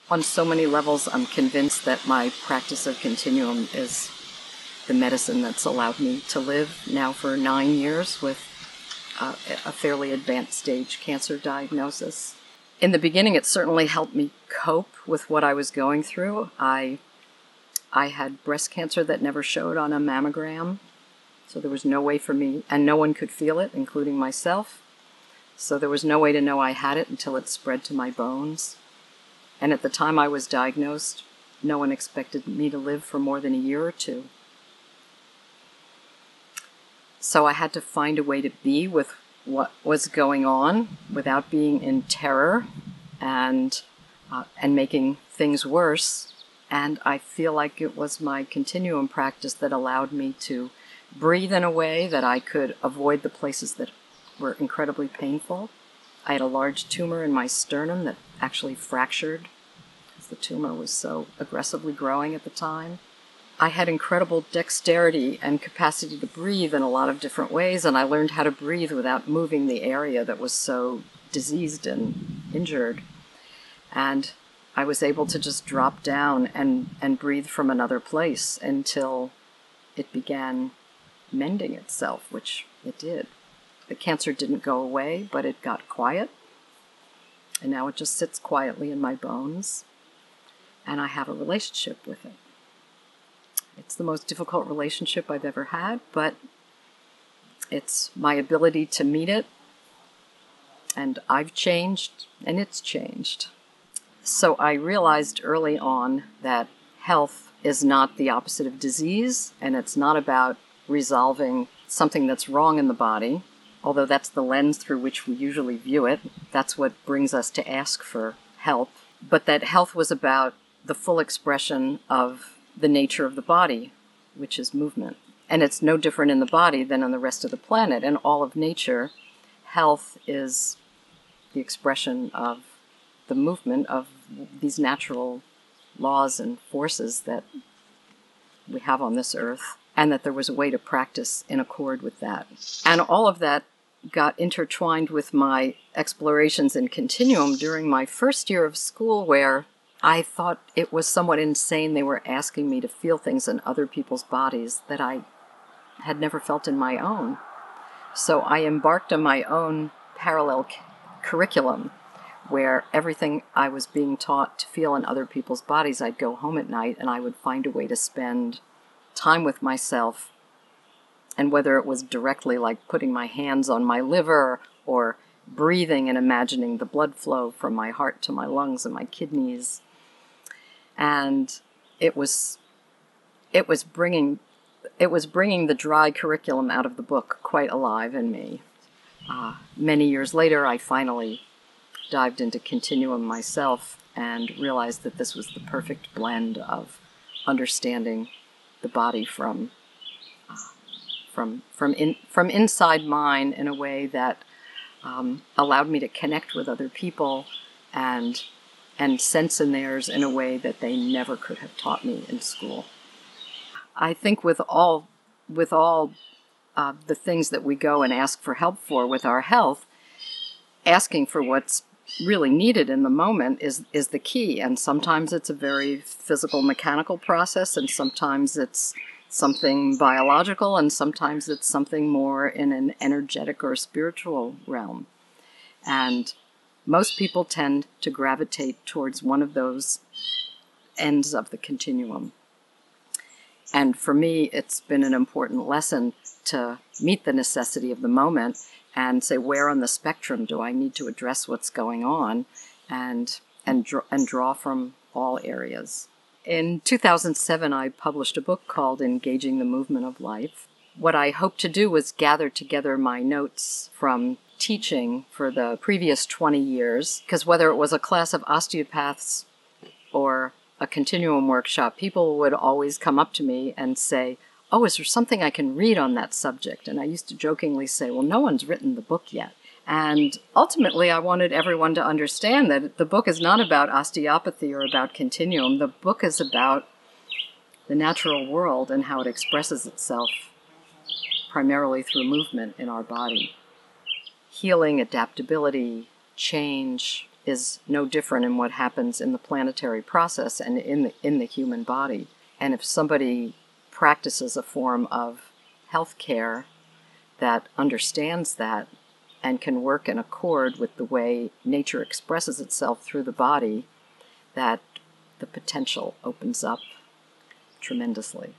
On so many levels, I'm convinced that my practice of Continuum is the medicine that's allowed me to live now for 9 years with a fairly advanced stage cancer diagnosis. In the beginning, it certainly helped me cope with what I was going through. I had breast cancer that never showed on a mammogram, so there was no way for me, and no one could feel it, including myself. So there was no way to know I had it until it spread to my bones. And at the time I was diagnosed, no one expected me to live for more than a year or two. So I had to find a way to be with what was going on without being in terror and making things worse. And I feel like it was my Continuum practice that allowed me to breathe in a way that I could avoid the places that were incredibly painful. I had a large tumor in my sternum that actually fractured because the tumor was so aggressively growing at the time. I had incredible dexterity and capacity to breathe in a lot of different ways, and I learned how to breathe without moving the area that was so diseased and injured. And I was able to just drop down and breathe from another place until it began mending itself, which it did. The cancer didn't go away, but it got quiet, and now it just sits quietly in my bones, and I have a relationship with it. It's the most difficult relationship I've ever had, but it's my ability to meet it, and I've changed, and it's changed. So I realized early on that health is not the opposite of disease, and it's not about resolving something that's wrong in the body, although that's the lens through which we usually view it. That's what brings us to ask for help. But that health was about the full expression of the nature of the body, which is movement. And it's no different in the body than on the rest of the planet. In all of nature, health is the expression of the movement of these natural laws and forces that we have on this earth, and that there was a way to practice in accord with that. And all of that got intertwined with my explorations in Continuum during my first year of school, where I thought it was somewhat insane they were asking me to feel things in other people's bodies that I had never felt in my own. So I embarked on my own parallel curriculum, where everything I was being taught to feel in other people's bodies, I'd go home at night and I would find a way to spend time with myself. And whether it was directly like putting my hands on my liver or breathing and imagining the blood flow from my heart to my lungs and my kidneys. And it was bringing the dry curriculum out of the book quite alive in me. Many years later, I finally dived into Continuum myself and realized that this was the perfect blend of understanding the body from inside mine in a way that allowed me to connect with other people and sense in theirs in a way that they never could have taught me in school. I think with all the things that we go and ask for help for with our health, asking for what's really needed in the moment is the key. And sometimes it's a very physical, mechanical process, and sometimes it's something biological, and sometimes it's something more in an energetic or spiritual realm. And most people tend to gravitate towards one of those ends of the continuum. And for me, it's been an important lesson to meet the necessity of the moment and say, where on the spectrum do I need to address what's going on, and draw from all areas. In 2007, I published a book called Engaging the Movement of Life. What I hoped to do was gather together my notes from teaching for the previous 20 years, because whether it was a class of osteopaths or a Continuum workshop, people would always come up to me and say, oh, is there something I can read on that subject? And I used to jokingly say, well, no one's written the book yet. And ultimately, I wanted everyone to understand that the book is not about osteopathy or about Continuum. The book is about the natural world and how it expresses itself primarily through movement in our body. Healing, adaptability, change. is no different in what happens in the planetary process and in the human body. And if somebody practices a form of health care that understands that and can work in accord with the way nature expresses itself through the body, that the potential opens up tremendously.